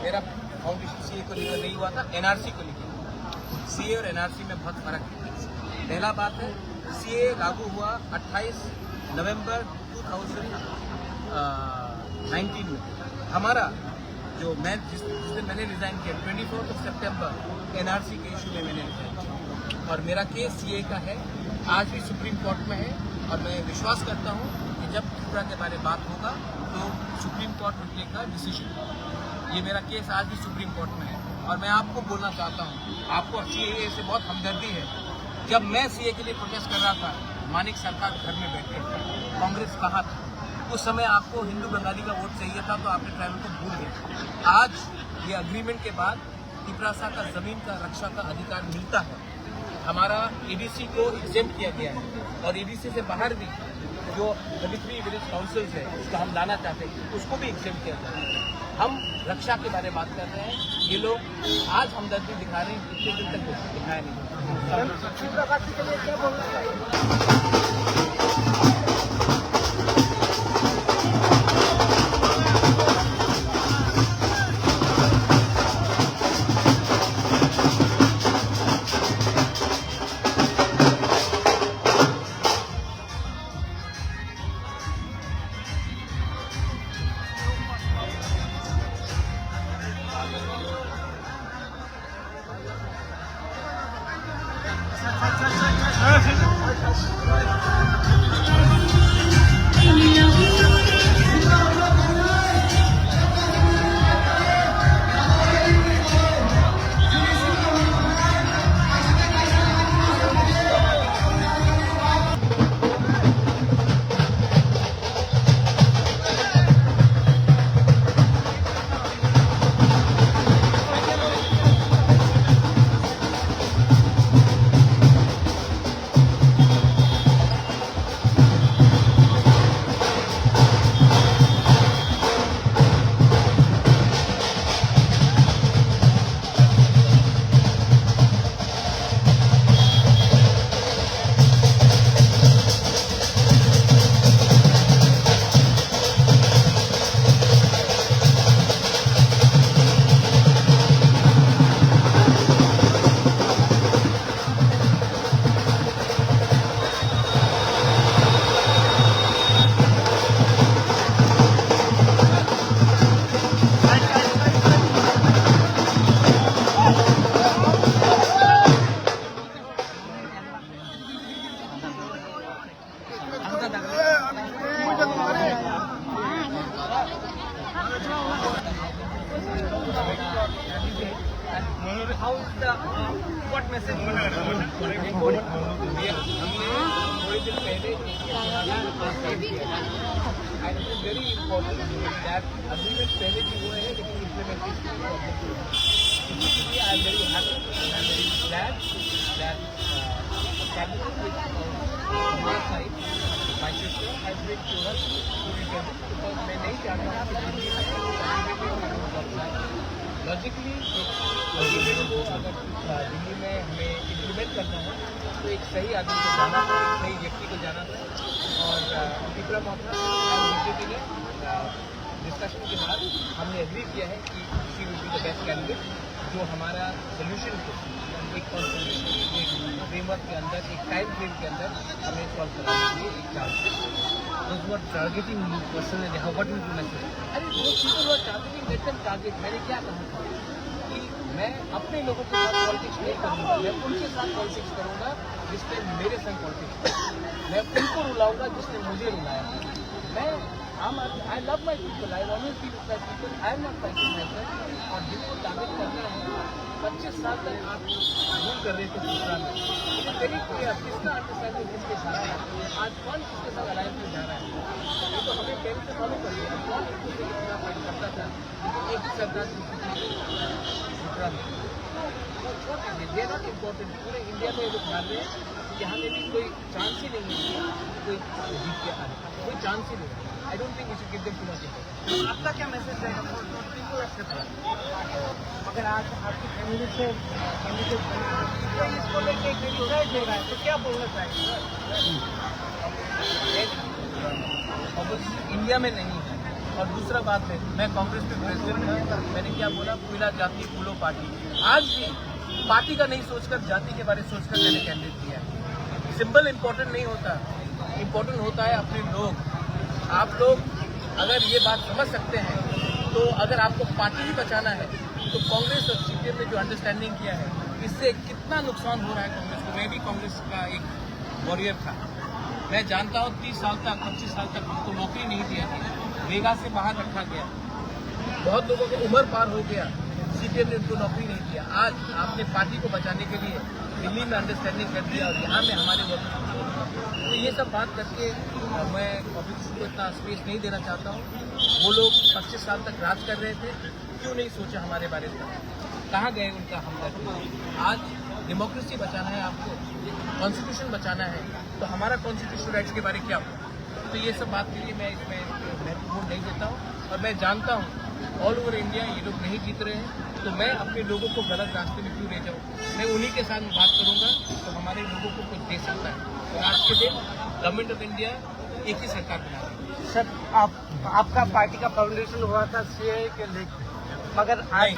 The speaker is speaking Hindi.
मेरा फाउंडेशन सीए को लेकर नहीं हुआ था, एनआरसी को लेकर। सीए और एनआरसी में बहुत फर्क है। पहला बात है, सीए लागू हुआ 28 नवंबर 2019 में। हमारा जो मैं जिस दिन मैंने रिजाइन किया 24 सितंबर एनआरसी के इशू में मैंने रिजाइन किया, और मेरा केस सीए का है, आज भी सुप्रीम कोर्ट में है। और मैं विश्वास करता हूँ कि जब त्रिपुरा के बारे में बात होगा तो supreme court will take a decision. ये मेरा केस आज भी सुप्रीम कोर्ट में है। और मैं आपको बोलना चाहता हूँ, आपको सीए से बहुत हमदर्दी है। जब मैं सीए के लिए प्रोटेस्ट कर रहा था, मानिक सरकार घर में बैठे, कांग्रेस कहाँ था? उस समय आपको हिंदू बंगाली का वोट चाहिए था, तो आपने ट्राइबल को भूल गए। आज ये अग्रीमेंट के बाद त्रिपुरा का जमीन का रक्षा का अधिकार मिलता है। हमारा एडीसी को एग्जेम्प्ट किया गया है, और एडीसी से बाहर भी जो 33 विलेज काउंसिल्स है उसको हम लाना चाहते हैं, उसको भी एग्जेम्प्ट किया जाए। हम रक्षा के बारे में बात कर रहे हैं। ये लोग आज हमदर्दी दिखा रहे हैं, इतने दिन तक दिखाया नहीं। How is the what message? हमने थोड़े दिन पहले and it is very important that agreement पहले भी हुए हैं, लेकिन implementation इसलिए I am very happy and I am very glad that cabinet with my side, my sister has been to us to represent, because मैं नहीं चाहता कि दिल्ली में लॉजिकली अगर दिल्ली में हमें इम्प्लीमेंट करना है तो एक सही आदमी को जाना था, एक सही व्यक्ति को जाना था। और त्रिपुरा महोत्सव बीजेपी ने डिस्कशन के बाद हमने एग्री किया है कि she will be the best candidate, जो हमारा सोल्यूशन को एक फ्रेमवर्क के अंदर, एक टाइम फ्रेम के अंदर हमें सॉल्व कराने के लिए एक चांस है। Those who are targeting personally, how what will you message? अरे those people who are targeting, let them target. मैंने क्या कहा था कि मैं अपने लोगों के साथ पॉलिटिक्स नहीं करूँगा, मैं उनके साथ पॉलिटिक्स करूँगा जिसने मेरे संग पॉलिटिक्स किया। मैं उनको रुलाऊंगा जिसने मुझे रुलाया। मैं I love my people. I always be with my people. I am not fighting myself. और जिनको टारगेट करना है, 25 साल तक आप रूल कर रहे थे त्रिपुरा में, तेरी किसका अंडरस्टैंडिंग किसके साथ है? आज कौन किसके साथ अलायंस में जा रहा है? ये तो हमें पहले से फॉलो कर लिया। कौन एक दूसरे के खिलाफ फाइट करता था? एक सरकार त्रिपुरा में वो छोड़ दीजिए, ये नॉट इम्पोर्टेंट। पूरे इंडिया में ये लोग मान रहे हैं कि यहाँ में भी कोई चांस ही नहीं है, कोई जीत के आने का कोई चांस ही नहीं है। I don't think we should give them too much importance. आपका क्या मैसेज रहेगा? अगर आज आपकी फैमिली से इसको लेके क्रिटिसाइज हो रहा है तो क्या बोलना चाहिए? इंडिया में नहीं है, और दूसरा बात है, मैं कांग्रेस के प्रेसिडेंट था, मैंने क्या बोला, पीला जाति फूलो पार्टी। आज भी पार्टी का नहीं सोचकर, जाति के बारे में सोचकर मैंने कैंडिडेट किया है। सिंबल इम्पोर्टेंट नहीं होता, इम्पोर्टेंट होता है अपने लोग। आप लोग अगर ये बात समझ सकते हैं, तो अगर आपको पार्टी ही बचाना है, तो कांग्रेस और सीपीएम ने जो अंडरस्टैंडिंग किया है, इससे कितना नुकसान हो रहा है कांग्रेस को। मैं भी कांग्रेस का एक वॉरियर था, मैं जानता हूँ 30 साल तक 25 साल तक हमको नौकरी नहीं दिया थी, रेगा से बाहर रखा गया, बहुत लोगों की उम्र पार हो गया, सीपीएम ने उनको नौकरी नहीं दिया। आज आपने पार्टी को बचाने के लिए दिल्ली में अंडरस्टैंडिंग कर दिया और यहाँ में हमारे वर्कर्स, तो ये सब बात करके मैं ऑफिस को इतना स्पेस नहीं देना चाहता हूँ। वो लोग 25 साल तक राज कर रहे थे, क्यों नहीं सोचा हमारे बारे में, कहाँ गए उनका हमदर्द। आज डेमोक्रेसी बचाना है आपको, कॉन्स्टिट्यूशन बचाना है, तो हमारा कॉन्स्टिट्यूशनल राइट्स के बारे में क्या हुआ। तो ये सब बात के लिए मैं इसमें महत्वपूर्ण नहीं देता हूँ, और मैं जानता हूँ ऑल ओवर इंडिया ये लोग नहीं जीत रहे हैं, तो मैं अपने लोगों को गलत रास्ते में क्यों ले जाऊँ। मैं उन्हीं के साथ बात करूँगा तो हमारे लोगों को कुछ दे सकता है। तो आज के दिन गवर्नमेंट ऑफ इंडिया एक ही सरकार बना रही है। सर, आपका पार्टी का फाउंडेशन हुआ था सीएए के लेकर, मगर नहीं,